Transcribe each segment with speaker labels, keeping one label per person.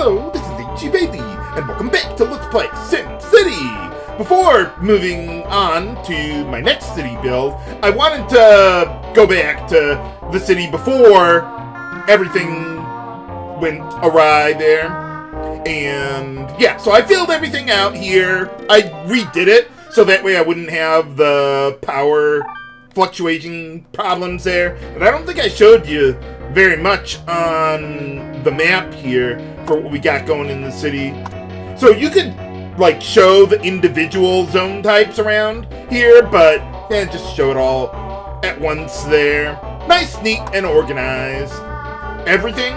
Speaker 1: Hello, this is H.E. Bailey, and welcome back to Let's Play SimCity! Before moving on to my next city build, I wanted to go back to the city before everything went awry there. And yeah, so I filled everything out here. I redid it, so that way I wouldn't have the power fluctuating problems there. And I don't think I showed you very much on the map here for what we got going in the city. So you could like show the individual zone types around here, but yeah, just show it all at once there. Nice, neat, and organized. Everything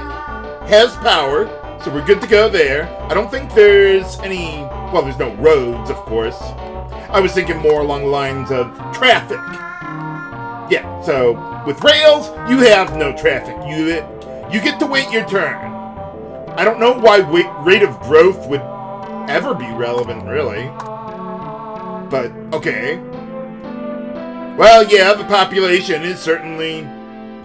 Speaker 1: has power, so we're good to go there. I don't think there's any, well, there's no roads, of course. I was thinking more along the lines of traffic. Yeah, so with rails, you have no traffic. You get to wait your turn. I don't know why rate of growth would ever be relevant, really. But, okay. Well, yeah, the population is certainly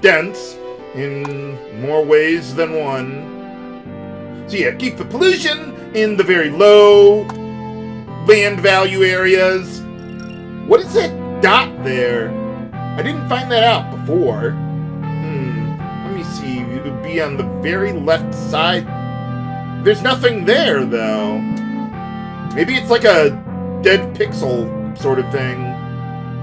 Speaker 1: dense in more ways than one. So yeah, keep the pollution in the very low land value areas. What is that dot there? I didn't find that out before. Let me see. It would be on the very left side. There's nothing there, though. Maybe it's like a dead pixel sort of thing.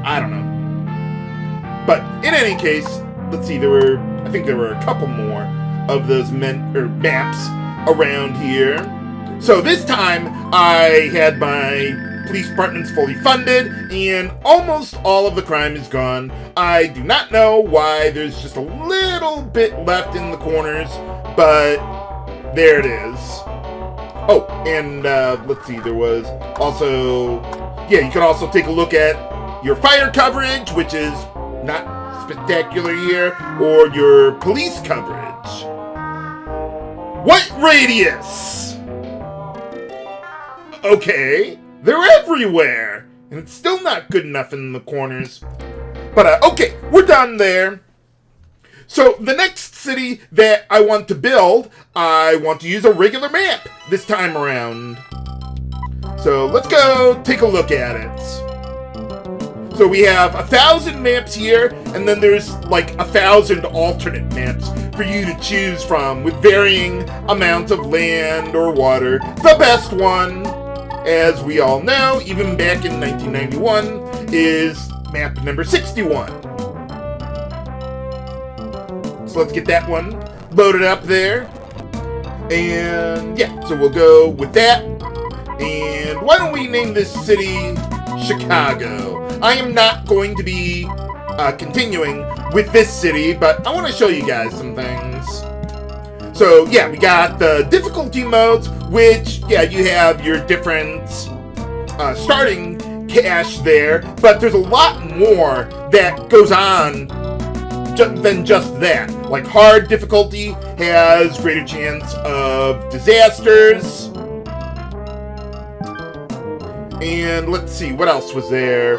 Speaker 1: I don't know. But in any case, let's see. I think there were a couple more of those maps around here. So this time, I had my police department's fully funded, and almost all of the crime is gone. I do not know why there's just a little bit left in the corners, but there it is. Oh, and let's see, there was also, yeah, you can also take a look at your fire coverage, which is not spectacular here, or your police coverage. What radius? Okay. They're everywhere! And it's still not good enough in the corners. But, okay, we're done there. So, the next city that I want to build, I want to use a regular map this time around. So, let's go take a look at it. So, we have 1,000 maps here, and then there's like 1,000 alternate maps for you to choose from with varying amounts of land or water. The best one, as we all know, even back in 1991, is map number 61. So let's get that one loaded up there. And yeah, so we'll go with that. And why don't we name this city Chicago? I am not going to be continuing with this city, but I want to show you guys some things. So yeah, we got the difficulty modes, which, yeah, you have your different starting cash there, but there's a lot more that goes on than just that. Like, hard difficulty has greater chance of disasters. And let's see, what else was there?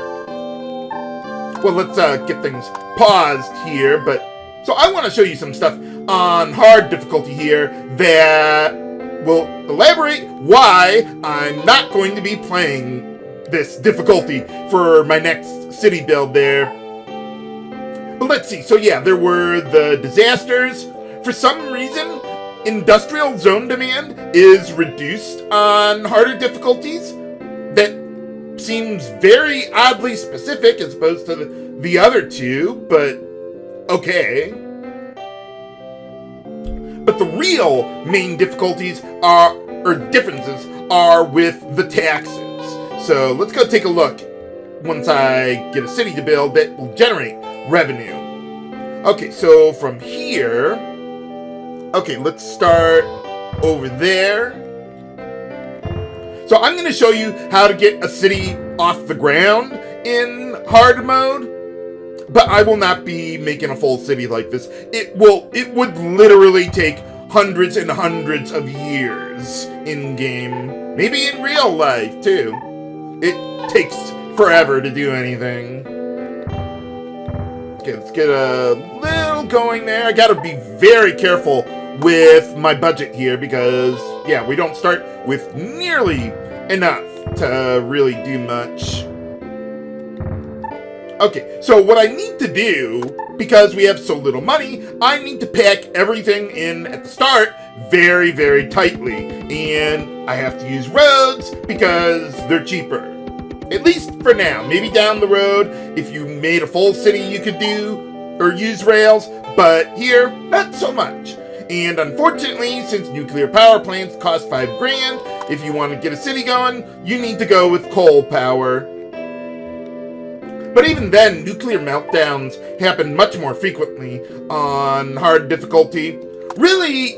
Speaker 1: Well, let's get things paused here, but so I want to show you some stuff on hard difficulty here that will elaborate why I'm not going to be playing this difficulty for my next city build there. But let's see. So yeah, there were the disasters. For some reason, industrial zone demand is reduced on harder difficulties. That seems very oddly specific as opposed to the other two, but okay. But the real main difficulties differences are with the taxes. So let's go take a look once I get a city to build that will generate revenue. Okay, so from here, okay, let's start over there. So I'm going to show you how to get a city off the ground in hard mode. But I will not be making a full city like this. It would literally take hundreds and hundreds of years in-game. Maybe in real life, too. It takes forever to do anything. Okay, let's get a little going there. I gotta be very careful with my budget here because yeah, we don't start with nearly enough to really do much. Okay, so what I need to do, because we have so little money, I need to pack everything in at the start very, very tightly. And I have to use roads because they're cheaper. At least for now. Maybe down the road, if you made a full city, you could do or use rails. But here, not so much. And unfortunately, since nuclear power plants cost $5 grand, if you want to get a city going, you need to go with coal power. But even then, nuclear meltdowns happen much more frequently on hard difficulty. Really,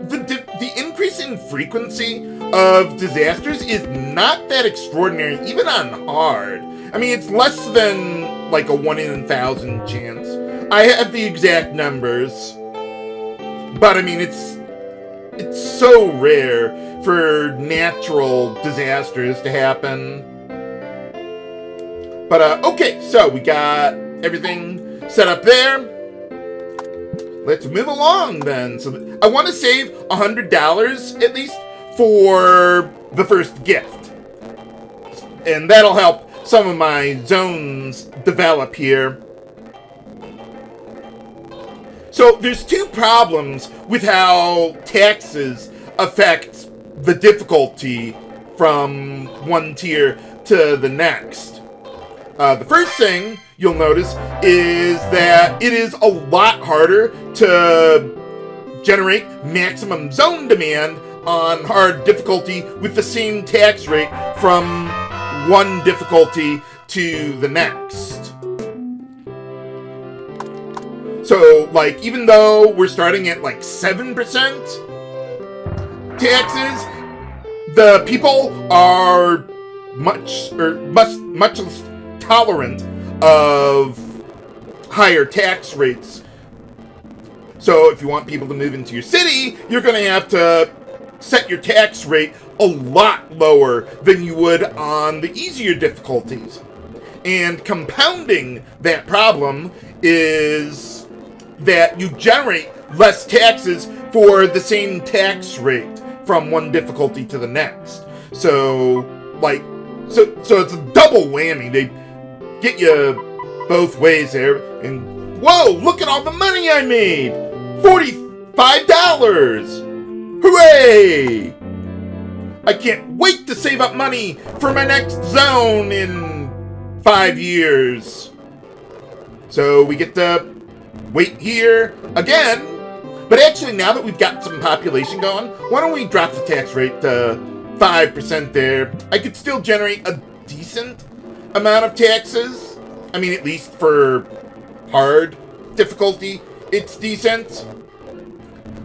Speaker 1: the increase in frequency of disasters is not that extraordinary, even on hard. I mean, it's less than like a 1 in 1,000 chance. I have the exact numbers, but I mean, it's so rare for natural disasters to happen. But, okay, so we got everything set up there. Let's move along then. So I want to save $100 at least for the first gift. And that'll help some of my zones develop here. So there's two problems with how taxes affect the difficulty from one tier to the next. The first thing you'll notice is that it is a lot harder to generate maximum zone demand on hard difficulty with the same tax rate from one difficulty to the next. So, like, even though we're starting at like 7% taxes, the people are much less tolerant of higher tax rates. So if you want people to move into your city, you're going to have to set your tax rate a lot lower than you would on the easier difficulties. And compounding that problem is that you generate less taxes for the same tax rate from one difficulty to the next. So it's a double whammy. They get you both ways there. And whoa, look at all the money I made! $45! Hooray! I can't wait to save up money for my next zone in 5 years. So we get to wait here again. But actually, now that we've got some population going, why don't we drop the tax rate to 5% there? I could still generate a decent amount of taxes. I mean, at least for hard difficulty, it's decent.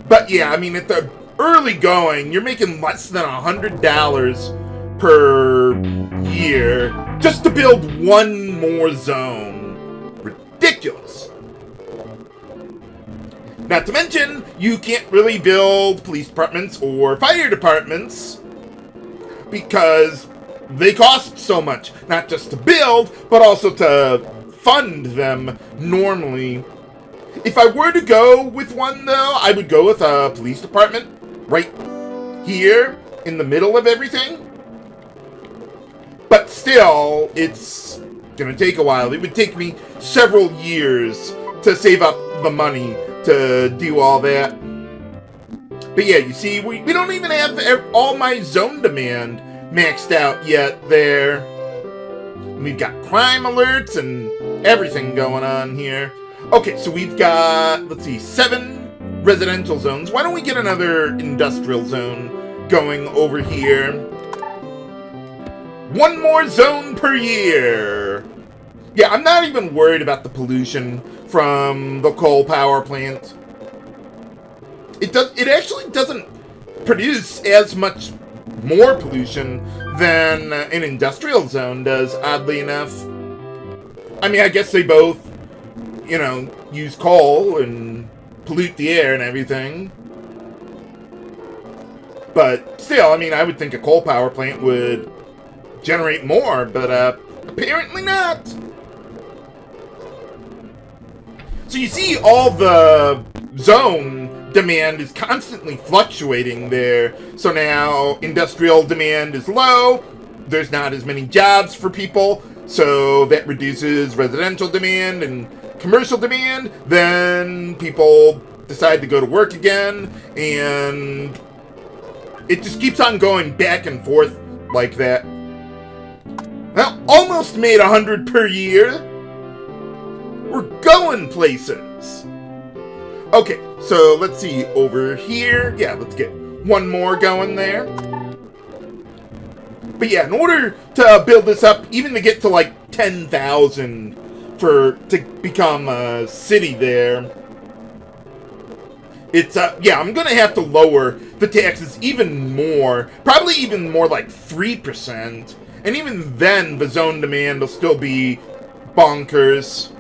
Speaker 1: But yeah, I mean, at the early going, you're making less than $100 per year just to build one more zone. Ridiculous. Not to mention, you can't really build police departments or fire departments because they cost so much, not just to build, but also to fund them normally. If I were to go with one, though, I would go with a police department right here in the middle of everything. But still, it's going to take a while. It would take me several years to save up the money to do all that. But yeah, you see, we don't even have all my zone demand maxed out yet there. We've got crime alerts and everything going on here. Okay, so we've got, let's see, 7 residential zones. Why don't we get another industrial zone going over here? 1 more zone per year. Yeah, I'm not even worried about the pollution from the coal power plant. It actually doesn't produce as much more pollution than an industrial zone does, oddly enough. I mean, I guess they both, use coal and pollute the air and everything. But still, I mean, I would think a coal power plant would generate more, but apparently not. So you see all the zone demand is constantly fluctuating there. So now industrial demand is low, there's not as many jobs for people, so that reduces residential demand and commercial demand. Then people decide to go to work again, and it just keeps on going back and forth like that. Well, almost made 100 per year. We're going places. Okay, so let's see over here. Yeah, let's get one more going there. But yeah, in order to build this up, even to get to like 10,000 to become a city there, it's yeah, I'm gonna have to lower the taxes even more, probably even more like 3%, and even then the zone demand will still be bonkers.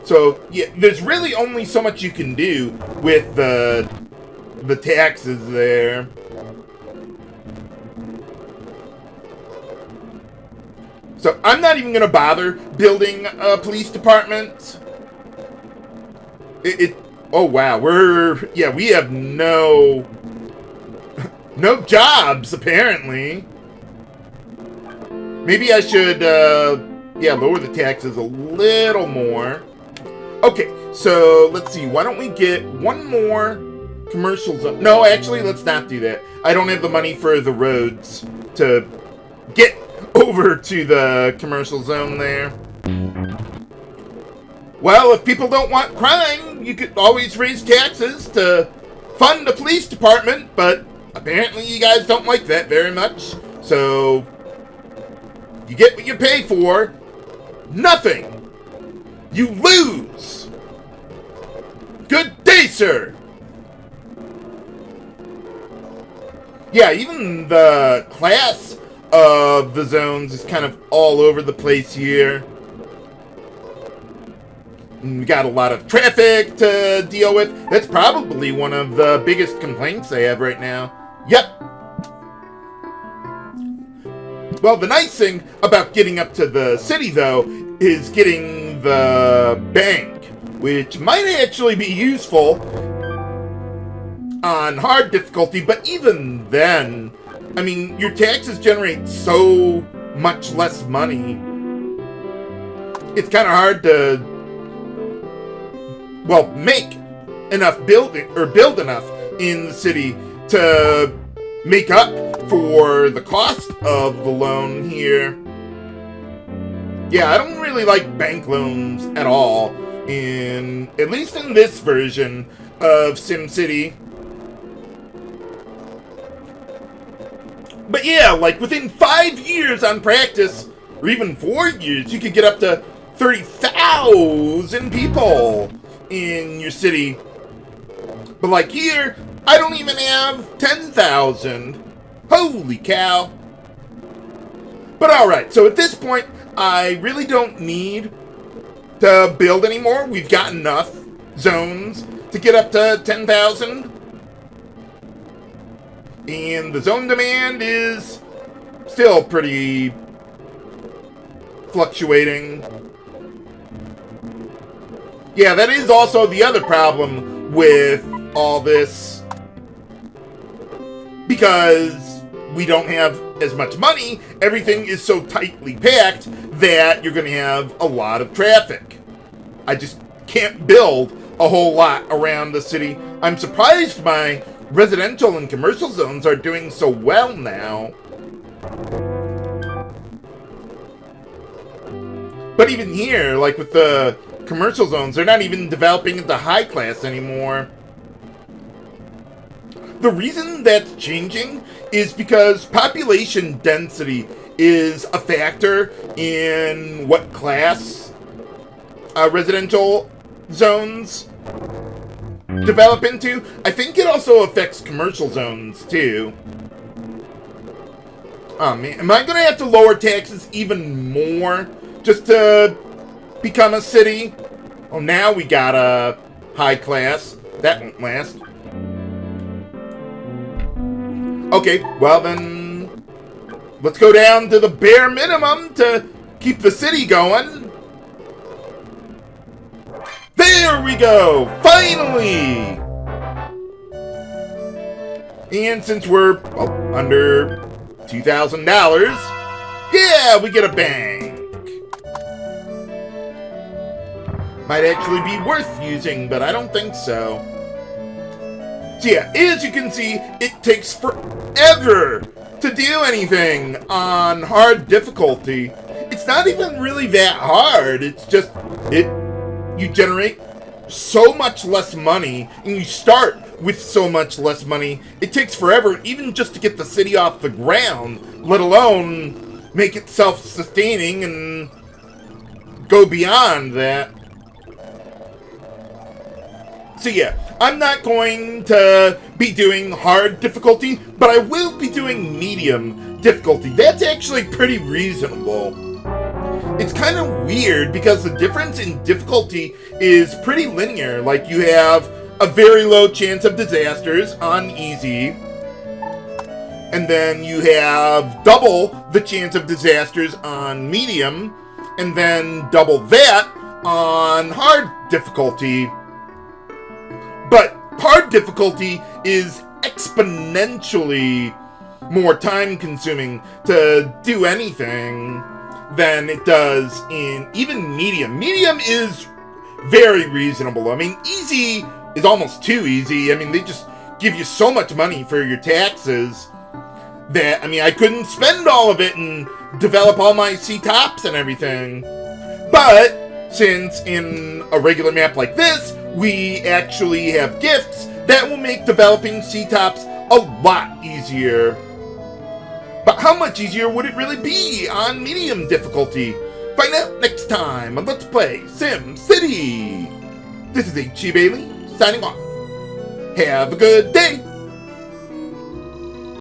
Speaker 1: So yeah, there's really only so much you can do with the taxes there. So I'm not even gonna bother building a police department. Oh wow, we have no jobs apparently. Maybe I should lower the taxes a little more. Okay, so let's see. Why don't we get one more commercial zone? No, actually, let's not do that. I don't have the money for the roads to get over to the commercial zone there. Well, if people don't want crime, you could always raise taxes to fund the police department, but apparently you guys don't like that very much. So you get what you pay for. Nothing. You lose! Good day, sir! Yeah, even the class of the zones is kind of all over the place here. We got a lot of traffic to deal with. That's probably one of the biggest complaints they have right now. Yep. Well, the nice thing about getting up to the city, though, is getting the bank, which might actually be useful on hard difficulty, but even then, I mean, your taxes generate so much less money. It's kind of hard to, well, make enough build enough in the city to make up for the cost of the loan here. Yeah, I don't really like bank loans at all, at least in this version of SimCity. But yeah, like within 5 years on practice, or even 4 years, you could get up to 30,000 people in your city. But like here, I don't even have 10,000. Holy cow. But alright, so at this point, I really don't need to build anymore. We've got enough zones to get up to 10,000. And the zone demand is still pretty fluctuating. Yeah, that is also the other problem with all this. Because we don't have as much money, everything is so tightly packed that you're going to have a lot of traffic. I just can't build a whole lot around the city. I'm surprised my residential and commercial zones are doing so well now. But even here, like with the commercial zones, they're not even developing into high class anymore. The reason that's changing is because population density is a factor in what class residential zones develop into. I think it also affects commercial zones too. Oh man, am I gonna have to lower taxes even more just to become a city? Oh, now we got a high class. That won't last. Okay, well then, let's go down to the bare minimum to keep the city going. There There we go! Finally! And since we're under $2,000, yeah, we get a bank. Might actually be worth using, but I don't think so. So yeah, as you can see, it takes forever to do anything on hard difficulty. It's not even really that hard. It's just, you generate so much less money, and you start with so much less money. It takes forever even just to get the city off the ground, let alone make it self-sustaining and go beyond that. So yeah, I'm not going to be doing hard difficulty, but I will be doing medium difficulty. That's actually pretty reasonable. It's kind of weird because the difference in difficulty is pretty linear. Like, you have a very low chance of disasters on easy, and then you have double the chance of disasters on medium, and then double that on hard difficulty. But hard difficulty is exponentially more time consuming to do anything than it does in even medium. Medium is very reasonable. I mean, easy is almost too easy. I mean, they just give you so much money for your taxes that, I mean, I couldn't spend all of it and develop all my C-tops and everything. But since in a regular map like this, we actually have gifts that will make developing C-tops a lot easier. But how much easier would it really be on medium difficulty? Find out next time on Let's Play SimCity. This is H.E. Bailey, signing off. Have a good day.